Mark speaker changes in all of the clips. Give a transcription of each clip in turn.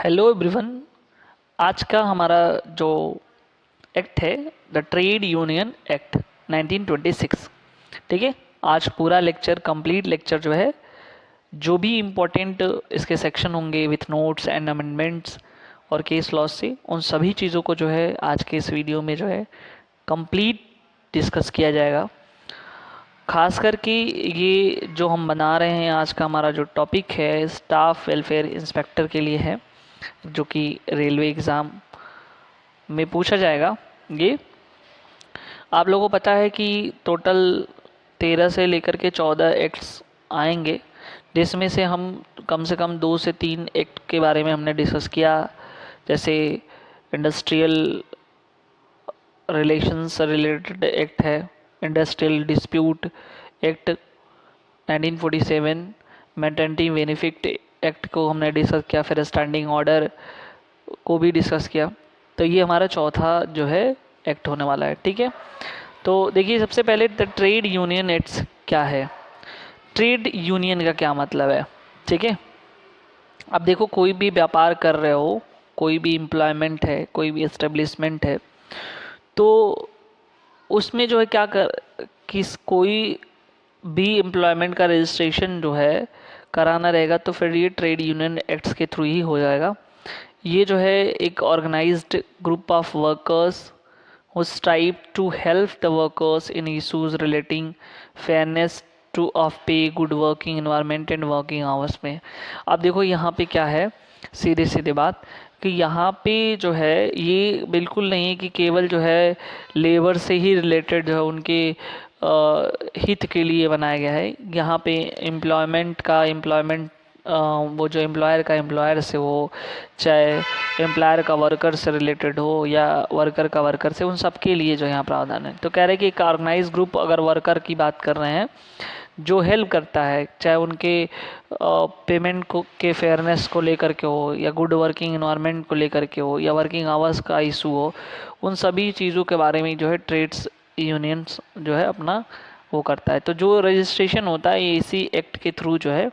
Speaker 1: Hello everyone. आज का हमारा जो एक्ट है द ट्रेड यूनियन एक्ट 1926। ठीक है। आज पूरा लेक्चर कंप्लीट लेक्चर जो है, जो भी इम्पोर्टेंट इसके सेक्शन होंगे विथ नोट्स एंड अमेंडमेंट्स और केस लॉज से, उन सभी चीज़ों को जो है आज के इस वीडियो में जो है कंप्लीट डिस्कस किया जाएगा। खास करके ये जो हम बना रहे हैं, आज का हमारा जो टॉपिक है स्टाफ वेलफेयर इंस्पेक्टर के लिए है, जो कि रेलवे एग्ज़ाम में पूछा जाएगा। ये आप लोगों को पता है कि टोटल 13 से लेकर के 14 एक्ट्स आएंगे, जिसमें से हम कम से कम 2 से 3 एक्ट के बारे में हमने डिस्कस किया, जैसे इंडस्ट्रियल रिलेशंस रिलेटेड एक्ट है, industrial dispute act 1947, maternity benefit act को हमने डिस्कस किया, फिर स्टैंडिंग ऑर्डर को भी डिस्कस किया। तो ये हमारा चौथा जो है एक्ट होने वाला है। ठीक है। तो देखिए, सबसे पहले द ट्रेड यूनियन एक्ट्स क्या है, ट्रेड यूनियन का क्या मतलब है। ठीक है। अब देखो, कोई भी व्यापार कर रहे हो, कोई भी एम्प्लॉयमेंट है, कोई भी एस्टेब्लिशमेंट है, तो उसमें जो है क्या कोई भी एम्प्लॉयमेंट का रजिस्ट्रेशन जो है कराना रहेगा, तो फिर ये ट्रेड यूनियन एक्ट्स के थ्रू ही हो जाएगा। ये जो है एक organised group of workers who strive to help the workers in issues relating fairness to of pay, good working environment and working hours में। अब देखो यहाँ पे क्या है, सीधे सीधे बात कि यहाँ पे जो है ये बिल्कुल नहीं है कि केवल जो है लेबर से ही रिलेटेड जो है उनके हित के लिए बनाया गया है। यहाँ पे एम्प्लॉयमेंट वो जो एम्प्लॉयर का एम्प्लॉयर से हो, चाहे एम्प्लॉयर का वर्कर से रिलेटेड हो या वर्कर का वर्कर से, उन सब के लिए जो यहाँ प्रावधान है। तो कह रहे हैं कि एक ऑर्गेनाइज ग्रुप, अगर वर्कर की बात कर रहे हैं, जो हेल्प करता है, चाहे उनके पेमेंट को के फेयरनेस को लेकर के हो, या गुड वर्किंग इन्वायरमेंट को लेकर के हो, या वर्किंग आवर्स का इशू हो, उन सभी चीज़ों के बारे में जो है ट्रेड्स यूनियंस जो है अपना वो करता है। तो जो रजिस्ट्रेशन होता है ये इसी एक्ट के थ्रू जो है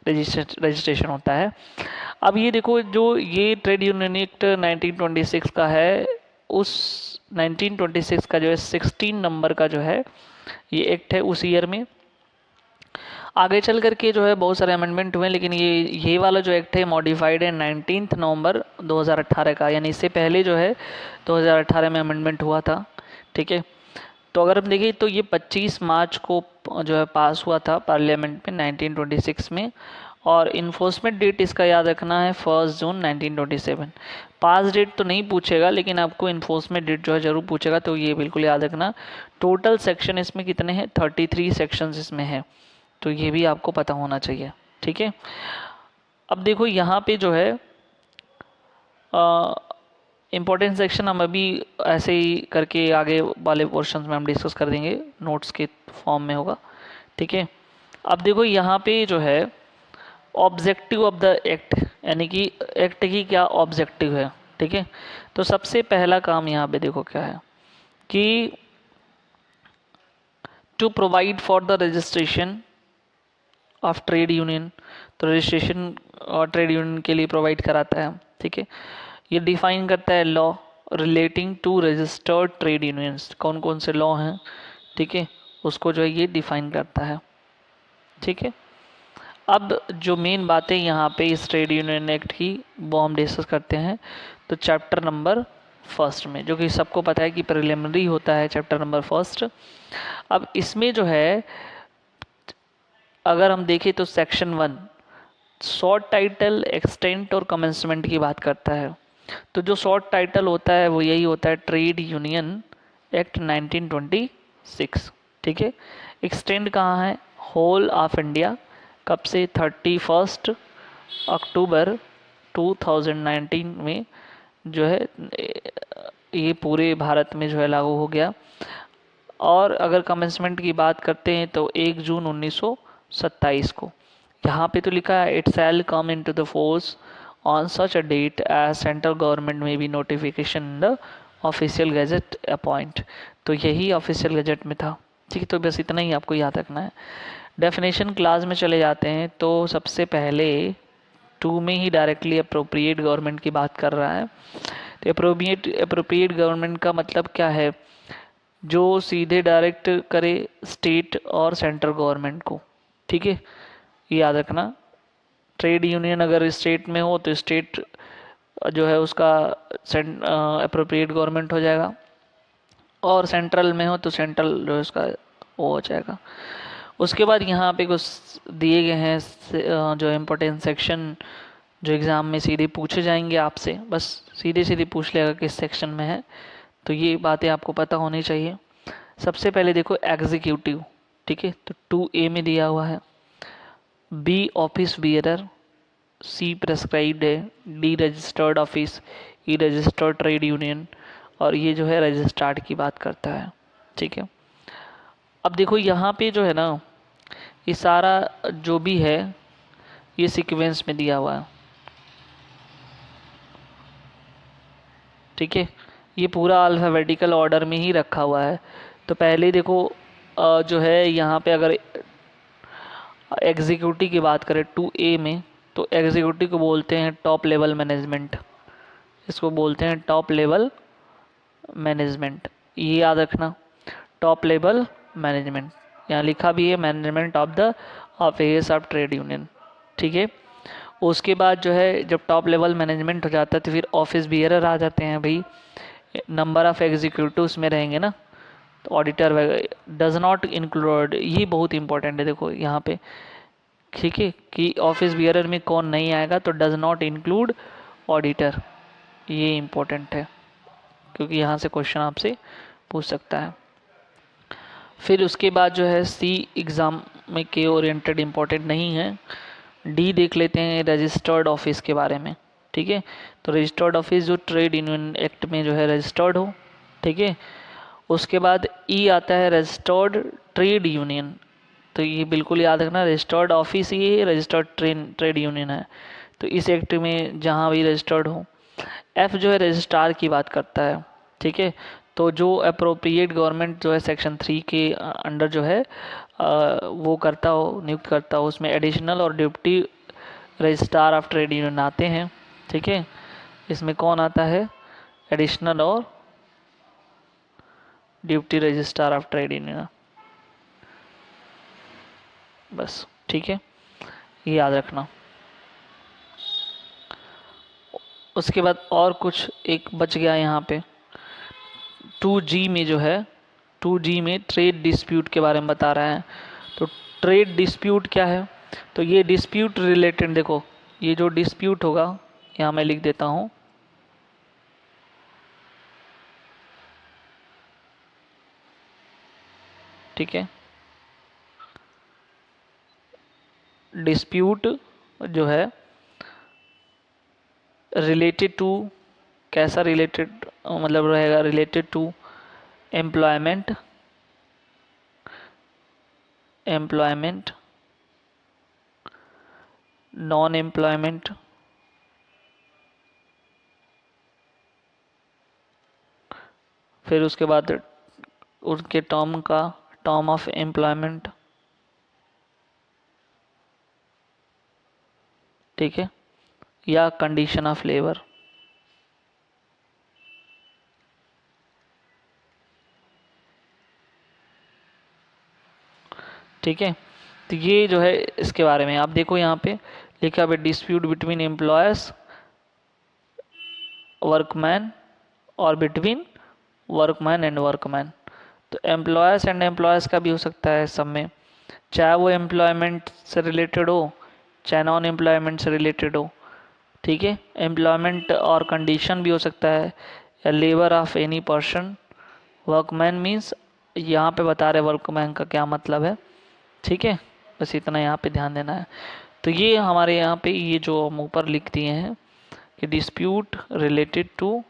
Speaker 1: रजिस्ट्रेशन होता है। अब ये देखो, जो ये ट्रेड यूनियन एक्ट 1926 का है, उस 1926 का जो है 16 नंबर का जो है ये एक्ट है उस ईयर में। आगे चल करके जो है बहुत सारे अमेंडमेंट हुए, लेकिन ये वाला जो एक्ट है मॉडिफाइड है 19 नवंबर 2018 का, यानी इससे पहले जो है 2018 में अमेंडमेंट हुआ था। ठीक है। तो अगर हम देखें तो ये 25 मार्च को जो है पास हुआ था पार्लियामेंट में 1926 में, और इन्फोर्समेंट डेट इसका याद रखना है 1 जून 1927। पास डेट तो नहीं पूछेगा, लेकिन आपको इन्फोर्समेंट डेट जो है ज़रूर पूछेगा, तो ये बिल्कुल याद रखना। टोटल सेक्शन इसमें कितने हैं, 33 सेक्शंस इसमें हैं, तो ये भी आपको पता होना चाहिए। ठीक है। अब देखो यहाँ पे जो है इम्पोर्टेंट सेक्शन हम अभी ऐसे ही करके आगे वाले पोर्शंस में हम डिस्कस कर देंगे, नोट्स के फॉर्म में होगा। ठीक है। अब देखो यहाँ पे जो है ऑब्जेक्टिव ऑफ द एक्ट, यानी कि एक्ट की क्या ऑब्जेक्टिव है। ठीक है। तो सबसे पहला काम यहाँ पे देखो क्या है कि to provide for the registration of trade union. तो रजिस्ट्रेशन और ट्रेड यूनियन के लिए प्रोवाइड कराता है। ठीक है। ये डिफाइन करता है law relating to registered trade unions, कौन कौन से लॉ हैं। ठीक है। उसको जो है ये डिफाइन करता है। ठीक है। अब जो मेन बातें यहाँ पे इस ट्रेड यूनियन एक्ट की वो हम डिस्कस करते हैं, तो चैप्टर नंबर 1 में, जो कि सबको पता है कि प्रिलिमिनरी होता है चैप्टर नंबर 1। अब इसमें जो है अगर हम देखें तो सेक्शन 1 शॉर्ट टाइटल, एक्सटेंट और कमेंसमेंट की बात करता है। तो जो शॉर्ट टाइटल होता है वो यही होता है ट्रेड यूनियन एक्ट 1926। ठीक है। एक्सटेंड कहाँ है, होल ऑफ इंडिया, कब से, 31 अक्टूबर 2019 में जो है ये पूरे भारत में जो है लागू हो गया। और अगर कमेंसमेंट की बात करते हैं तो 1 जून 1927 को। यहाँ पे तो लिखा है it shall come into the force on such a date as central government में भी notification in the official gazette appoint. तो यही ऑफिशियल गैजेट में था। ठीक है। तो बस इतना ही आपको याद रखना है। डेफिनेशन क्लास में चले जाते हैं, तो सबसे पहले टू में ही डायरेक्टली अप्रोप्रिएट गवर्नमेंट की बात कर रहा है। तो अप्रोप्रिएट गवर्नमेंट का मतलब क्या है, जो सीधे डायरेक्ट करे स्टेट और सेंट्रल गवर्नमेंट को, ठीक है, ये याद रखना। ट्रेड यूनियन अगर स्टेट में हो तो स्टेट जो है उसका अप्रोप्रिएट गवर्नमेंट हो जाएगा, और सेंट्रल में हो तो सेंट्रल जो है उसका वो हो जाएगा। उसके बाद यहाँ पे कुछ दिए गए हैं जो इम्पोर्टेंट सेक्शन, जो एग्ज़ाम में सीधे पूछे जाएंगे आपसे, बस सीधे सीधे पूछ लेगा किस सेक्शन में है, तो ये बातें आपको पता होनी चाहिए। सबसे पहले देखो एग्जीक्यूटिव, ठीक है, तो 2A में दिया हुआ है, बी ऑफिस बियरर, सी प्रेस्क्राइब्ड है, डी रजिस्टर्ड ऑफिस, ई रजिस्टर्ड ट्रेड यूनियन, और ये जो है रजिस्ट्रार्ड की बात करता है, ठीक है। अब देखो यहाँ पे जो है ना, ये सारा जो भी है ये सीक्वेंस में दिया हुआ है, ठीक है, ये पूरा अल्फ़ाबेटिकल ऑर्डर में ही रखा हुआ है। तो पहले देखो जो है यहाँ पे अगर एग्जीक्यूटिव की बात करें 2A में, तो एग्जीक्यूटिव को बोलते हैं टॉप लेवल मैनेजमेंट, इसको बोलते हैं टॉप लेवल मैनेजमेंट, ये याद रखना, टॉप लेवल मैनेजमेंट, यहाँ लिखा भी है management of the affairs of trade union, ठीक है। उसके बाद जो है जब टॉप लेवल मैनेजमेंट हो जाता है तो फिर ऑफिस बियरर आ जाते हैं भाई, नंबर ऑफ एग्जीक्यूटिव्स में रहेंगे ना, तो ऑडिटर डज नॉट इंक्लूड, ये बहुत इंपॉर्टेंट है देखो यहाँ पे, ठीक है, कि ऑफिस बियरर में कौन नहीं आएगा, तो डज नॉट इंक्लूड ऑडिटर, ये इम्पोर्टेंट है क्योंकि यहाँ से क्वेश्चन आपसे पूछ सकता है। फिर उसके बाद जो है सी एग्ज़ाम में के ओरिएंटेड इम्पोर्टेंट नहीं है। डी देख लेते हैं रजिस्टर्ड ऑफिस के बारे में, ठीक है, तो रजिस्टर्ड ऑफिस जो ट्रेड यूनियन एक्ट में जो है रजिस्टर्ड हो, ठीक है। उसके बाद ई आता है रजिस्टर्ड ट्रेड यूनियन, तो ये बिल्कुल याद रखना, रजिस्टर्ड ऑफिस ये रजिस्टर्ड ट्रेड यूनियन है, तो इस एक्ट में जहाँ भी रजिस्टर्ड हो। एफ जो है रजिस्ट्रार की बात करता है, ठीक है, तो जो अप्रोप्रिएट गवर्नमेंट जो है सेक्शन 3 के अंडर जो है वो करता हो, नियुक्त करता हो, उसमें एडिशनल और deputy registrar of trade union आते हैं, ठीक है। इसमें कौन आता है, एडिशनल और deputy registrar of trade union, बस, ठीक है, ये याद रखना। उसके बाद और कुछ एक बच गया यहाँ पे 2G में जो है, 2G में ट्रेड डिस्प्यूट के बारे में बता रहा है। तो ट्रेड डिस्प्यूट क्या है, तो ये डिस्प्यूट रिलेटेड, देखो ये जो डिस्प्यूट होगा यहाँ मैं लिख देता हूँ, ठीक है, डिस्प्यूट जो है रिलेटेड टू, कैसा रिलेटेड मतलब रहेगा, related to employment, employment, non employment, फिर उसके बाद उनके टर्म का, टर्म ऑफ एम्प्लॉयमेंट, ठीक है, या कंडीशन ऑफ लेबर, ठीक है। तो ये जो है इसके बारे में आप देखो यहाँ पे लिखा है डिस्प्यूट बिटवीन एम्प्लॉयर्स वर्कमैन और बिटवीन वर्कमैन एंड वर्कमैन, तो एम्प्लॉयर्स एंड एम्प्लॉयर्स का भी हो सकता है सब में, चाहे वो एम्प्लॉयमेंट से रिलेटेड हो चाहे नॉन एम्प्लॉयमेंट से रिलेटेड हो, ठीक है। एम्प्लॉयमेंट और कंडीशन भी हो सकता है, या labour of any person, workman means यहाँ पे बता रहे वर्कमैन का क्या मतलब है, ठीक है, बस इतना यहाँ पे ध्यान देना है। तो ये हमारे यहाँ पे ये जो हम ऊपर लिख दिए हैं कि dispute related to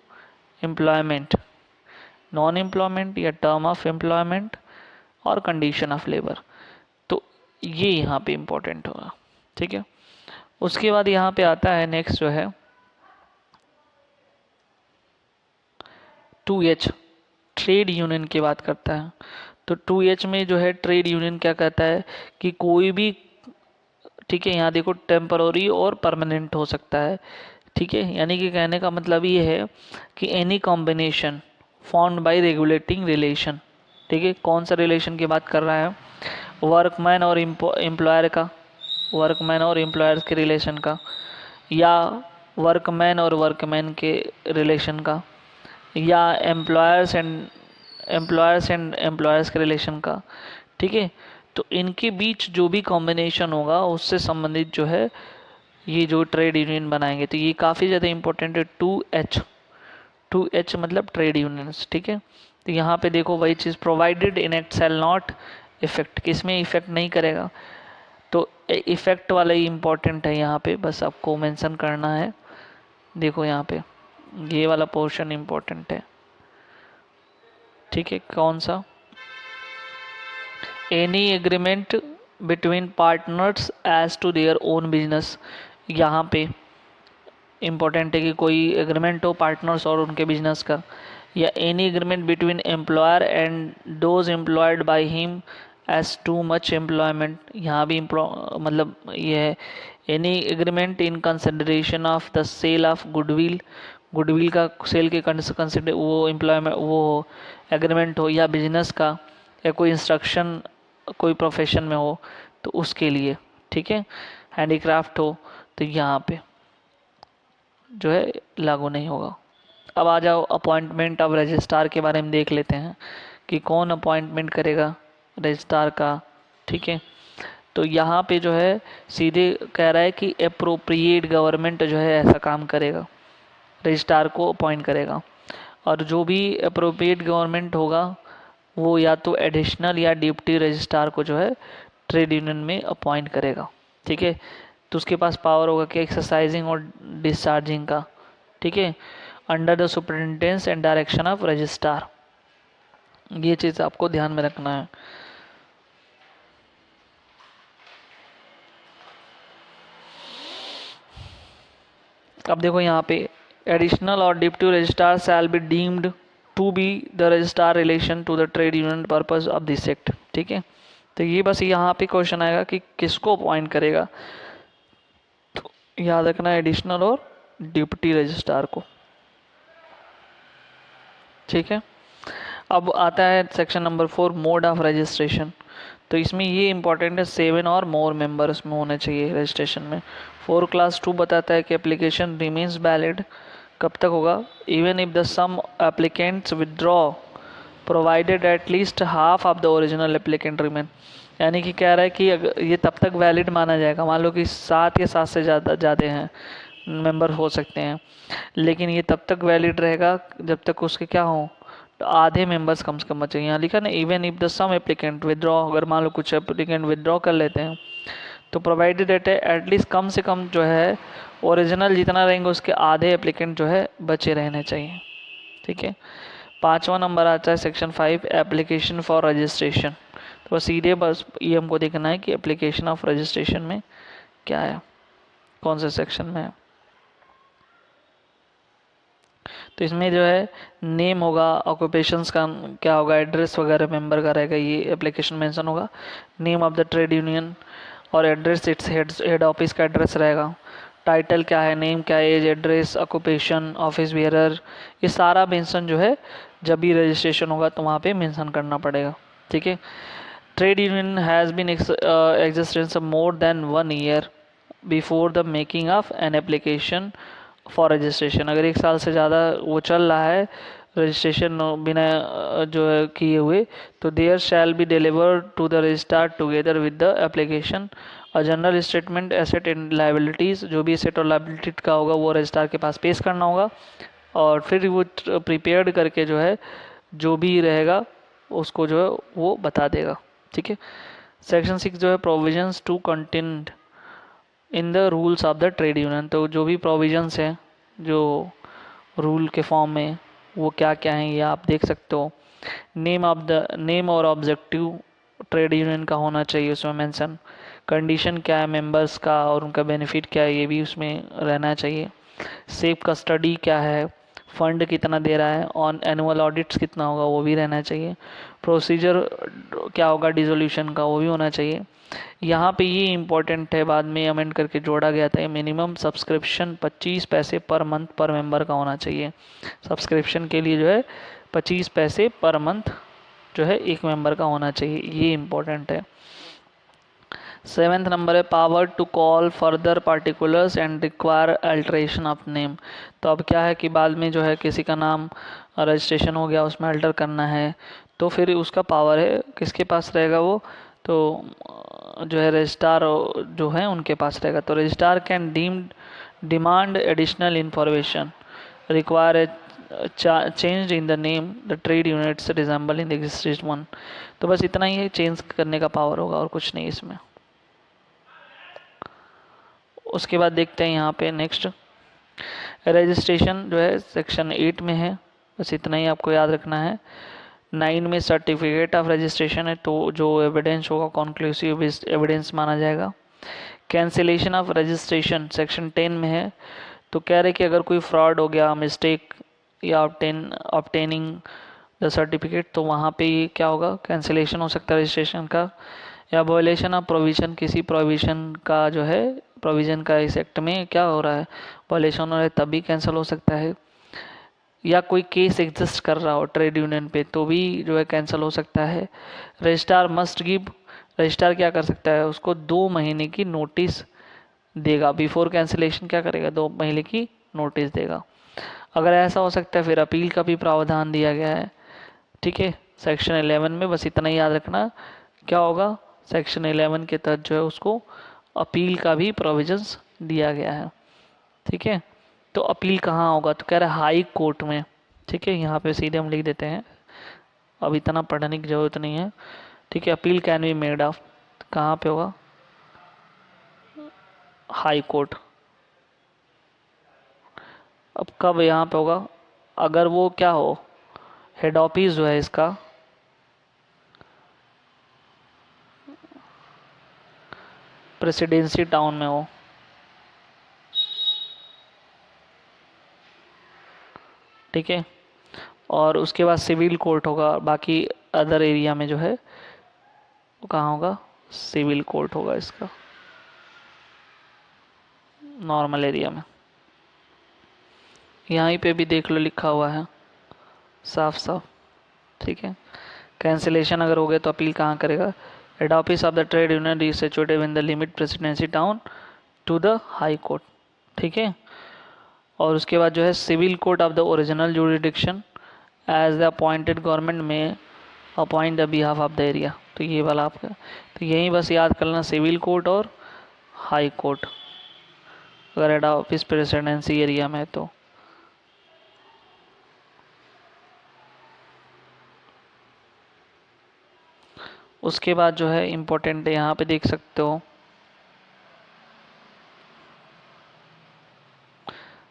Speaker 1: employment, non employment या टर्म ऑफ एम्प्लॉयमेंट और कंडीशन ऑफ लेबर, तो ये यहाँ पे इम्पोर्टेंट होगा, ठीक है। उसके बाद यहाँ पे आता है नेक्स्ट जो है 2H, ट्रेड यूनियन की बात करता है। तो 2H में जो है ट्रेड यूनियन क्या कहता है कि कोई भी ठीक है, यहाँ देखो टेम्पररी और परमानेंट हो सकता है। ठीक है, यानी कि कहने का मतलब ये है कि any combination formed by regulating relation. ठीक है, कौन सा रिलेशन की बात कर रहा है? वर्कमैन और एम्प्लॉयर का, वर्कमैन और एम्प्लॉयर्स के रिलेशन का, या वर्कमैन और वर्कमैन के रिलेशन का, या एम्प्लॉयर्स एंड एम्प्लॉयर्स के रिलेशन का। ठीक है, तो इनके बीच जो भी कॉम्बिनेशन होगा उससे संबंधित जो है ये जो ट्रेड यूनियन बनाएंगे। तो ये काफ़ी ज़्यादा इंपॉर्टेंट है। 2H मतलब ट्रेड यूनियंस। ठीक है, तो यहाँ पे देखो वही चीज़, provided in act shall not affect, किसमें इफेक्ट नहीं करेगा, तो इफेक्ट वाला ही इम्पोर्टेंट है यहाँ पे, बस आपको मेंशन करना है। देखो यहाँ पे ये वाला पोर्शन इम्पोर्टेंट है। ठीक है, कौन सा? Any agreement between partners as to their own business. यहाँ पे इम्पोर्टेंट है कि कोई एग्रीमेंट हो पार्टनर्स और उनके बिजनेस का, या any agreement between employer and those employed by him as to much employment. यहाँ भी मतलब ये है any agreement in consideration of the sale of goodwill, goodwill का सेल के कंसिडर वो एम्प्लॉयमेंट वो एग्रीमेंट हो, या बिजनेस का, या कोई इंस्ट्रक्शन कोई प्रोफेशन में हो तो उसके लिए। ठीक है, हैंडीक्राफ्ट हो तो यहाँ पे जो है लागू नहीं होगा। अब आ जाओ अपॉइंटमेंट ऑफ रजिस्ट्रार के बारे में देख लेते हैं कि कौन अपॉइंटमेंट करेगा रजिस्ट्रार का। ठीक है, तो यहाँ पे जो है सीधे कह रहा है कि अप्रोप्रिएट गवर्नमेंट जो है ऐसा काम करेगा, रजिस्ट्रार को अपॉइंट करेगा। और जो भी अप्रोप्रिएट गवर्नमेंट होगा वो या तो एडिशनल या डिप्टी रजिस्ट्रार को जो है ट्रेड यूनियन में अपॉइंट करेगा। ठीक है, तो उसके पास पावर होगा कि एक्सरसाइजिंग और डिस्चार्जिंग का। ठीक है, under the superintendence and direction of registrar. ये चीज़ आपको ध्यान में रखना है। अब देखो यहाँ पे एडिशनल और deputy registrar shall be deemed to be the registrar relation to the trade union purpose of this act. ठीक है, तो ये बस यहाँ पे क्वेश्चन आएगा कि किसको अपॉइंट करेगा, तो याद रखना एडिशनल और डिप्टी रजिस्ट्रार को। ठीक है, अब आता है section number 4 mode of registration. तो इसमें ये इंपॉर्टेंट है 7 और मोर मेंबर उसमें होने चाहिए रजिस्ट्रेशन में। 4 क्लास 2 बताता है कि एप्लीकेशन रिमेन्स वैलिड कब तक होगा, even if the some applicants withdraw provided at least half of the original applicant remain. यानी कि कह रहा है कि ये तब तक वैलिड माना जाएगा, मान लो कि 7 या 7 से ज़्यादा हैं मेंबर हो सकते हैं, लेकिन ये तब तक वैलिड रहेगा जब तक उसके क्या हो, तो आधे मेंबर्स कम से कम बचे। यहाँ लिखा ना even if the some applicant withdraw, अगर मान लो कुछ एप्लीकेंट विदड्रॉ कर लेते हैं तो प्रोवाइडेड एटलीस्ट कम से कम जो है ओरिजिनल जितना रहेंगे उसके आधे एप्लीकेंट जो है बचे रहने चाहिए। ठीक है, 5वां नंबर आता है सेक्शन 5 एप्लीकेशन फॉर रजिस्ट्रेशन। तो सीधे बस ये हमको देखना है कि एप्लीकेशन ऑफ रजिस्ट्रेशन में क्या है, कौन से सेक्शन में है। तो इसमें जो है नेम होगा, ऑक्यूपेशंस का क्या होगा, एड्रेस वगैरह मेंबर का रहेगा, ये एप्लीकेशन मेंशन होगा। Name of the trade union और एड्रेस इट्स हेड ऑफिस का एड्रेस रहेगा। टाइटल क्या है, नेम क्या है, age, address, occupation, office bearer, ये सारा मेंशन जो है जब भी रजिस्ट्रेशन होगा तो वहाँ पे मेंशन करना पड़ेगा। ठीक है, trade union has been existence more than 1 year before the making of an application for registration. अगर 1 साल से ज़्यादा वो चल रहा है रजिस्ट्रेशन बिना जो है किए हुए, तो there shall be delivered to the registrar together with the application और general statement asset and liabilities. जो भी एसेट और लाइबिलिटी का होगा वो रजिस्ट्रार के पास पेश करना होगा, और फिर वो प्रिपेयर्ड करके जो है जो भी रहेगा उसको जो है वो बता देगा। ठीक है, सेक्शन 6 जो है provisions to content in the rules of the trade union. तो जो भी प्रोविजंस हैं जो रूल के फॉर्म में वो क्या क्या हैं ये आप देख सकते हो। नेम और ऑब्जेक्टिव ट्रेड यूनियन का होना चाहिए उसमें मेंशन। कंडीशन क्या है मेंबर्स का और उनका बेनिफिट क्या है ये भी उसमें रहना चाहिए। सेफ कस्टडी क्या है, फंड कितना दे रहा है, ऑन एनुअल ऑडिट्स कितना होगा वो भी रहना चाहिए, प्रोसीजर क्या होगा डिसोल्यूशन का वो भी होना चाहिए। यहाँ पे ये इम्पोर्टेंट है, बाद में अमेंड करके जोड़ा गया था, मिनिमम सब्सक्रिप्शन 25 पैसे पर मंथ पर मेंबर का होना चाहिए। सब्सक्रिप्शन के लिए जो है 25 पैसे पर मंथ जो है एक मेंबर का होना चाहिए, ये इम्पोर्टेंट है। 7th नंबर है power to call further particulars and require alteration of name. तो अब क्या है कि बाद में जो है किसी का नाम रजिस्ट्रेशन हो गया, उसमें अल्टर करना है, तो फिर उसका पावर है किसके पास रहेगा वो, तो जो है रजिस्ट्रार जो है उनके पास रहेगा। तो registrar can demand additional information require change in the name the trade units resemble in the existing one. तो बस इतना ही है, चेंज करने का पावर होगा और कुछ नहीं इसमें। उसके बाद देखते हैं यहाँ पे नेक्स्ट रजिस्ट्रेशन जो है सेक्शन 8 में है, बस इतना ही आपको याद रखना है। 9 में सर्टिफिकेट ऑफ रजिस्ट्रेशन है, तो जो एविडेंस होगा कॉन्क्लूसिव एविडेंस माना जाएगा। कैंसिलेशन ऑफ रजिस्ट्रेशन सेक्शन 10 में है, तो कह रहे कि अगर कोई फ्रॉड हो गया, मिस्टेक या ऑब्टेनिंग द सर्टिफिकेट, तो वहाँ पे क्या होगा, कैंसिलेशन हो सकता है रजिस्ट्रेशन का। या वायलेशन ऑफ प्रोविजन, किसी प्रोविजन का जो है प्रोविजन का इस एक्ट में क्या हो रहा है वायलेशन हो रहा है, तभी कैंसिल हो सकता है। या कोई केस एग्जिस्ट कर रहा हो ट्रेड यूनियन पे, तो भी जो है कैंसिल हो सकता है। रजिस्ट्रार मस्ट गिव, रजिस्ट्रार क्या कर सकता है, उसको 2 महीने की नोटिस देगा, बिफोर कैंसिलेशन क्या करेगा 2 महीने की नोटिस देगा। अगर ऐसा हो सकता है फिर अपील का भी प्रावधान दिया गया है, ठीक है, सेक्शन 11 में। बस इतना ही याद रखना, क्या होगा सेक्शन 11 के तहत जो है उसको अपील का भी प्रोविजंस दिया गया है, ठीक है। तो अपील कहाँ होगा, तो कह रहा है हाई कोर्ट में, ठीक है, यहाँ पे सीधे हम लिख देते हैं, अब इतना पढ़ने की ज़रूरत नहीं है, ठीक है। Appeal can be made of, कहाँ पे होगा, हाई कोर्ट। अब कब यहाँ पे होगा, अगर वो क्या हो, हेड ऑफिस जो है इसका प्रेसिडेंसी टाउन में हो, ठीक है। और उसके बाद सिविल कोर्ट होगा, बाकी अदर एरिया में जो है वो कहाँ होगा, सिविल कोर्ट होगा इसका, नॉर्मल एरिया में। यहीं पे भी देख लो लिखा हुआ है साफ साफ, ठीक है। कैंसिलेशन अगर हो गया तो अपील कहाँ करेगा, head office of the trade union is situated in the limit presidency town to the high court, ठीक है। और उसके बाद जो है civil court of the original jurisdiction as the appointed government may appoint the behalf of the area. तो ये वाला आपका, तो यही बस याद करना सिविल कोर्ट और हाई कोर्ट अगर हेड ऑफिस प्रेसिडेंसी एरिया में है तो। उसके बाद जो है इम्पोर्टेंट है, यहाँ पे देख सकते हो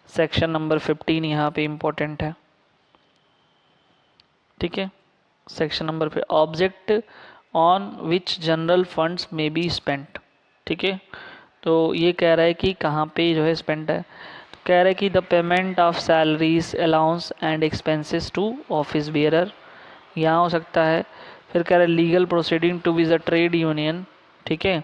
Speaker 1: सेक्शन नंबर 15 यहाँ पे इम्पोर्टेंट है, ठीक है। सेक्शन नंबर पे object on which general funds में बी स्पेंट, ठीक है। तो ये कह रहा है कि कहाँ पे जो है स्पेंड है, तो कह रहा है कि the payment of salaries allowance and expenses to office bearer, यहाँ हो सकता है। फिर कह रहा है legal proceeding to which a trade union, ठीक है,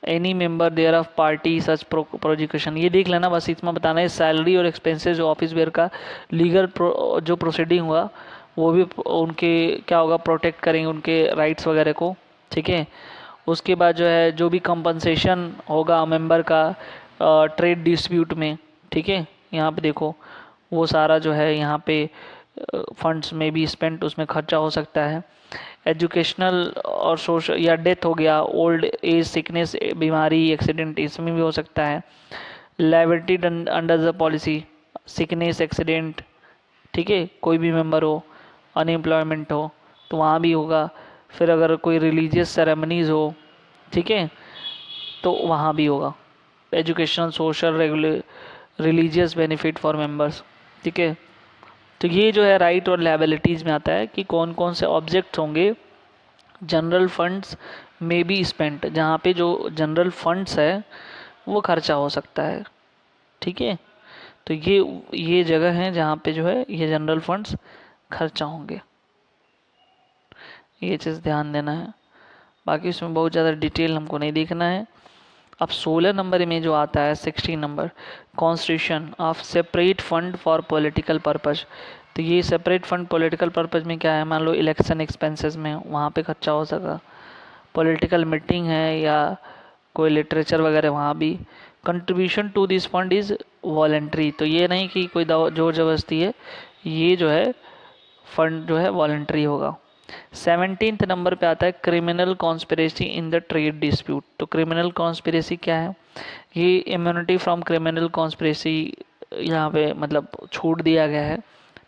Speaker 1: any member thereof party such prosecution. ये देख लेना, बस इसमें बताना है सैलरी और एक्सपेंसेस जो ऑफिस बेयर का लीगल जो प्रोसीडिंग हुआ वो भी उनके क्या होगा, प्रोटेक्ट करेंगे उनके राइट्स वगैरह को, ठीक है। उसके बाद जो है जो भी कंपनसेशन होगा मेंबर का ट्रेड डिस्प्यूट में, ठीक है, यहाँ पे देखो वो सारा जो है यहाँ पे फंड्स में भी स्पेंड उसमें खर्चा हो सकता है। एजुकेशनल और सोशल या डेथ हो गया, ओल्ड एज सिकनेस बीमारी एक्सीडेंट इसमें भी हो सकता है। Liability under the policy sickness accident, ठीक है, कोई भी मेंबर हो, अनएम्प्लॉयमेंट हो तो वहाँ भी होगा। फिर अगर कोई रिलीजियस सेरेमनीज हो, ठीक है, तो वहाँ भी होगा। Educational social religious benefit for members, ठीक है। तो ये जो है राइट और लायबिलिटीज़ में आता है कि कौन कौन से ऑब्जेक्ट्स होंगे जनरल फंड्स में भी स्पेंट, जहाँ पे जो जनरल फंड्स है वो खर्चा हो सकता है, ठीक है। तो ये जगह है जहाँ पे जो है ये जनरल फंड्स खर्चा होंगे, ये चीज़ ध्यान देना है। बाकी इसमें बहुत ज़्यादा डिटेल हमको नहीं देखना है। अब 16 नंबर में जो आता है 16 number, constitution of separate fund for political purpose. तो ये सेपरेट फंड पॉलिटिकल पर्पज में क्या है, मान लो इलेक्शन एक्सपेंसेस में वहाँ पे खर्चा हो सका, पॉलिटिकल मीटिंग है या कोई लिटरेचर वगैरह वहाँ भी। Contribution to this fund is voluntary, तो ये नहीं कि कोई जोर जबरदस्ती है, ये जो है फंड जो है वॉलेंट्री होगा। 17th नंबर पे आता है criminal conspiracy in the trade dispute. तो क्रिमिनल कॉन्स्पिरेसी क्या है, ये इम्यूनिटी फ्रॉम क्रिमिनल कॉन्स्पिरेसी यहाँ पे मतलब छूट दिया गया है,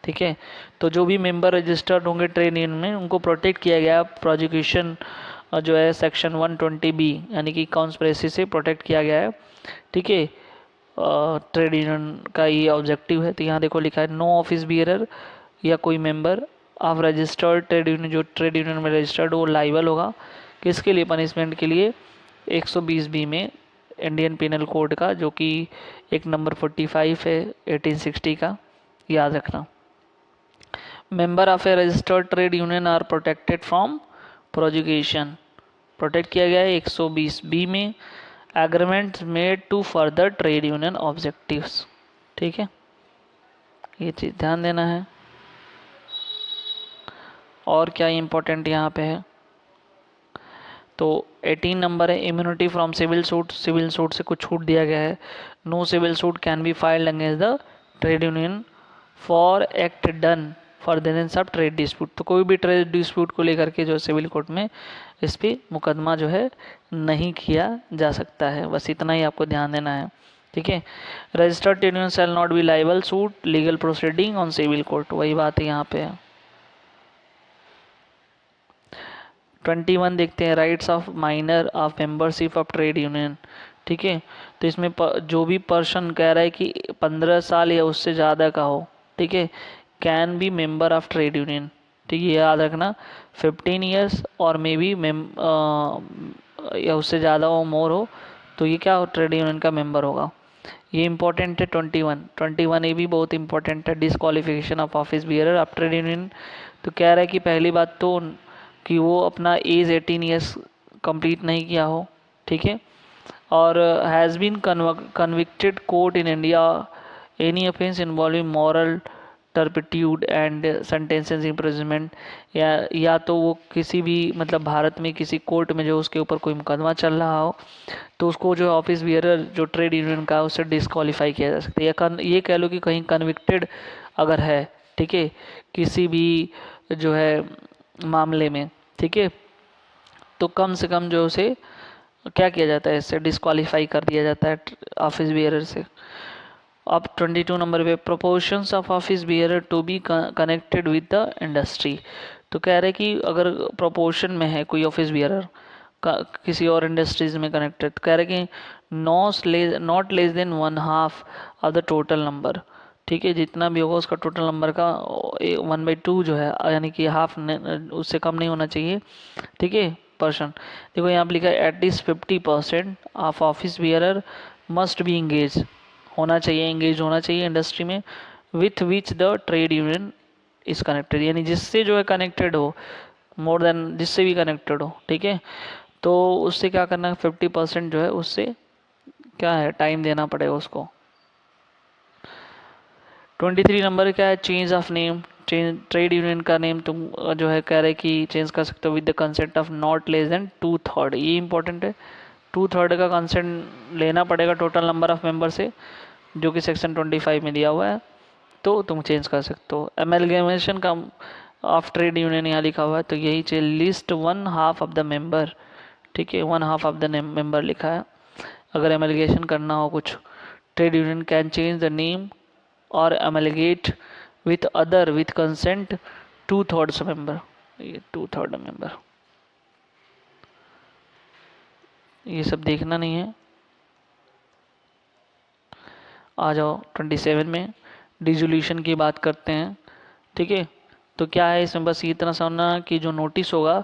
Speaker 1: ठीक है। तो जो भी मेंबर रजिस्टर्ड होंगे ट्रेड यूनियन में उनको प्रोटेक्ट किया गया, प्रोजिक्यूशन जो है सेक्शन 120B यानी कि कॉन्स्पिरेसी से प्रोटेक्ट किया गया है, ठीक है। ट्रेड यूनियन का ये ऑब्जेक्टिव है। तो यहाँ देखो लिखा है नो ऑफिस बियरर या कोई member of registered trade union, जो ट्रेड यूनियन में रजिस्टर्ड वो लाइबल होगा किसके लिए, पनिशमेंट के लिए 120B में इंडियन पिनल कोड का, जो कि एक नंबर 45 है 1860 का, याद रखना। Member of a registered trade union are protected from prosecution, protect किया गया है 120B में। Agreement made to further trade union objectives, ठीक है, ये चीज़ ध्यान देना है। और क्या इम्पोर्टेंट यहाँ पे है, तो 18 नंबर है immunity from civil suit, civil suit से कुछ छूट दिया गया है। No civil suit can be filed against the trade union for act done furtherance of trade dispute. तो कोई भी ट्रेड डिस्प्यूट को लेकर के जो सिविल कोर्ट में इस पर मुकदमा जो है नहीं किया जा सकता है, बस इतना ही आपको ध्यान देना है, ठीक है। Registered trade union shall not be liable suit legal proceeding on civil court, वही बात है यहाँ पे है। 21 देखते हैं, rights of minor of membership of trade union, ठीक है। तो इसमें जो भी पर्सन कह रहा है कि 15 साल या उससे ज़्यादा का हो, ठीक है, can be member of trade union, ठीक है, याद रखना 15 ईयर्स और मे बी या उससे ज़्यादा हो, मोर हो, तो ये क्या हो, ट्रेड यूनियन का मेंबर होगा। ये इंपॉर्टेंट है 21 ये भी बहुत इंपॉर्टेंट है। Disqualification of office bearer of trade union, तो कह रहा है कि पहली बात तो कि वो अपना एज 18 ईयर्स कंप्लीट नहीं किया हो, ठीक है, और has been convicted court in India any offence involving moral turpitude and sentences imprisonment, या तो वो किसी भी मतलब भारत में किसी कोर्ट में जो उसके ऊपर कोई मुकदमा चल रहा हो, तो उसको जो ऑफिस बियरर जो ट्रेड यूनियन का उससे डिस्क्वालीफाई किया जा सकता है। या ये कह लो कि कहीं कन्विक्टेड अगर है, ठीक है, किसी भी जो है मामले में, ठीक है, तो कम से कम जो उसे क्या किया जाता है, इससे डिस्क्वालीफाई कर दिया जाता है ऑफिस बियरर से। अब 22 नंबर पे proportions of office bearer to be connected with the industry. तो कह रहे कि अगर प्रोपोर्शन में है कोई ऑफिस बियरर किसी और इंडस्ट्रीज में कनेक्टेड, तो कह रहे कि not less than 1/2 of the total number, ठीक है, जितना भी होगा उसका टोटल नंबर का 1/2 जो है, यानी कि हाफ उससे कम नहीं होना चाहिए, ठीक है, पर्सन। देखो यहाँ पर लिखा है at least 50% of office bearer must be engage होना चाहिए, इंगेज होना चाहिए इंडस्ट्री में, with which the trade union is connected, यानी जिससे जो है कनेक्टेड हो, मोर देन जिससे भी कनेक्टेड हो, ठीक है। तो उससे क्या करना है, 50% जो है उससे क्या है टाइम देना पड़ेगा उसको। 23 नंबर क्या है, change of name, trade union का नेम तुम जो है कह रहे कि चेंज कर सकते हो with the consent of not less than 2/3, ये इंपॉर्टेंट है। 2/3 का कंसेंट लेना पड़ेगा टोटल नंबर ऑफ मेंबर से, जो कि सेक्शन 25 में दिया हुआ है, तो तुम चेंज कर सकते हो। एमलगेमेशन का ऑफ ट्रेड यूनियन यहाँ लिखा हुआ है, तो यही चाहिए लिस्ट 1/2 ऑफ द मेंबर, ठीक है, 1/2 ऑफ द मेंबर लिखा है। अगर एमलगेशन करना हो कुछ, trade union can change the name और amalgamate with other with consent 2/3 member, ये 2/3 मेंबर, ये सब देखना नहीं है। आ जाओ 27 में डिजोल्यूशन की बात करते हैं, ठीक है। तो क्या है इसमें, बस इतना समझना कि जो नोटिस होगा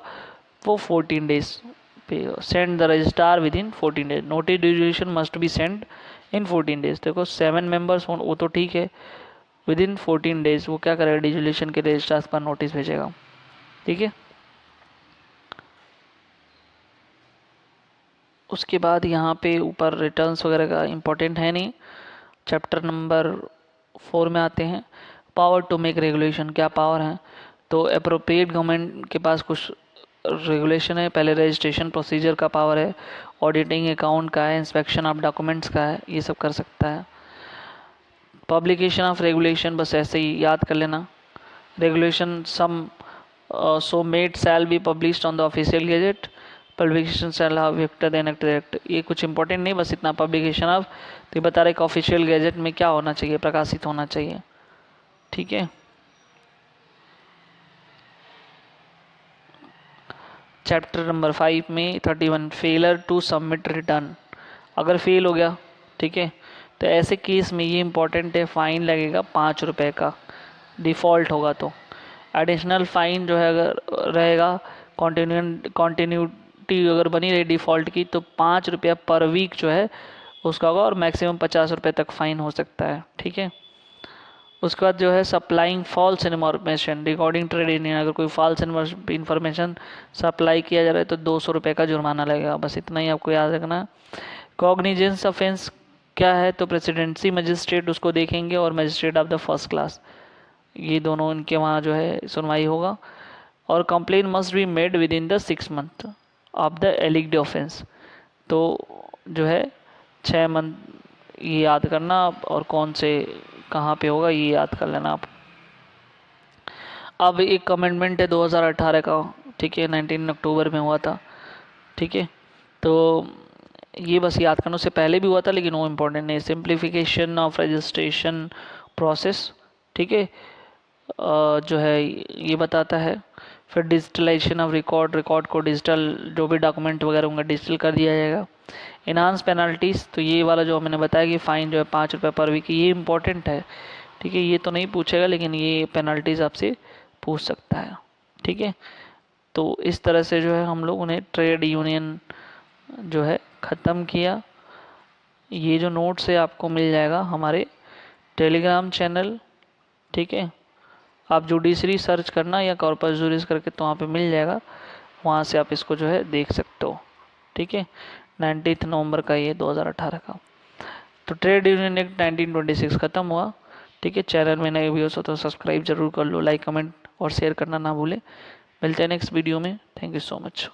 Speaker 1: वो 14 days send the registrar with in 14 days, notice distribution must be send in 14 days. देखो 7 मेंबर्स हो वो तो ठीक है, विद इन 14 डेज वो क्या करेगा, डिस्ट्रीब्यूशन के रजिस्ट्रार पर नोटिस भेजेगा। ठीक है, उसके बाद यहाँ पे ऊपर रिटर्न्स वगैरह का इम्पोर्टेंट है नहीं। चैप्टर नंबर 4 में आते हैं, पावर टू मेक रेगुलेशन। क्या पावर है, तो अप्रोप्रिएट गवर्नमेंट के पास कुछ रेगुलेशन है। पहले रजिस्ट्रेशन प्रोसीजर का पावर है, ऑडिटिंग अकाउंट का है, इंस्पेक्शन ऑफ डॉक्यूमेंट्स का है, ये सब कर सकता है। पब्लिकेशन ऑफ रेगुलेशन बस ऐसे ही याद कर लेना। Regulation some so made shall be published on the official gazette, publication shall have effect then act। ये कुछ इंपॉर्टेंट नहीं, बस इतना पब्लिकेशन ऑफ, तो ये बता रहे कि ऑफिशियल गैजेट में क्या होना चाहिए, प्रकाशित होना चाहिए। ठीक है, चैप्टर नंबर 5 में 31 फेलर टू सबमिट रिटर्न, अगर फेल हो गया, ठीक है, तो ऐसे केस में ये इंपॉर्टेंट है, फाइन लगेगा 5 रुपये का, डिफ़ॉल्ट होगा तो। एडिशनल फाइन जो है अगर रहेगा, कॉन्टीन्यूटी अगर बनी रही डिफ़ॉल्ट की, तो 5 रुपया पर वीक जो है उसका होगा, और मैक्सिमम 50 रुपये तक फ़ाइन हो सकता है। ठीक है, उसके बाद जो है supplying false information recording trade union, अगर कोई फॉल्स इन्फॉर्मेशन सप्लाई किया जा रहा है तो 200 रुपये का जुर्माना लगेगा। बस इतना ही आपको याद रखना। कॉग्निजेंस ऑफेंस क्या है, तो प्रेसिडेंसी मजिस्ट्रेट उसको देखेंगे, और magistrate of the first class, ये दोनों इनके वहाँ जो है सुनवाई होगा। और complain must be made within the 6 month of the alleged offence, तो जो है 6 मंथ, ये याद करना आप, और कौन से कहाँ पे होगा ये याद कर लेना आप। अब एक अमेंडमेंट है 2018 का, ठीक है, 19 अक्टूबर में हुआ था। ठीक है, तो ये बस याद करना, उससे पहले भी हुआ था लेकिन वो इम्पोर्टेंट नहीं। सिंप्लीफिकेशन ऑफ रजिस्ट्रेशन प्रोसेस, ठीक है, जो है ये बताता है। फिर डिजिटलाइजेशन ऑफ रिकॉर्ड को डिजिटल, जो भी डॉक्यूमेंट वगैरह होंगे डिजिटल कर दिया जाएगा। इनहांस पेनल्टीज़, तो ये वाला जो मैंने बताया कि फ़ाइन जो है 5 रुपये पर वीक, ये इंपॉर्टेंट है। ठीक है, ये तो नहीं पूछेगा लेकिन ये पेनल्टीज़ आपसे पूछ सकता है। ठीक है, तो इस तरह से जो है हम लोगों ने ट्रेड यूनियन जो है ख़त्म किया। ये जो नोट्स है आपको मिल जाएगा हमारे टेलीग्राम चैनल। ठीक है, आप जुडिशरी सर्च करना या कॉर्पस जुरिस करके, तो वहाँ पे मिल जाएगा, वहाँ से आप इसको जो है देख सकते हो। ठीक है, 19 नवंबर का ये 2018 का। तो ट्रेड यूनियन एक्ट 1926 ख़त्म हुआ। ठीक है, चैनल में नए व्यूअर्स हो तो सब्सक्राइब जरूर कर लो, लाइक कमेंट और शेयर करना ना भूलें। मिलते हैं नेक्स्ट वीडियो में। Thank you so much.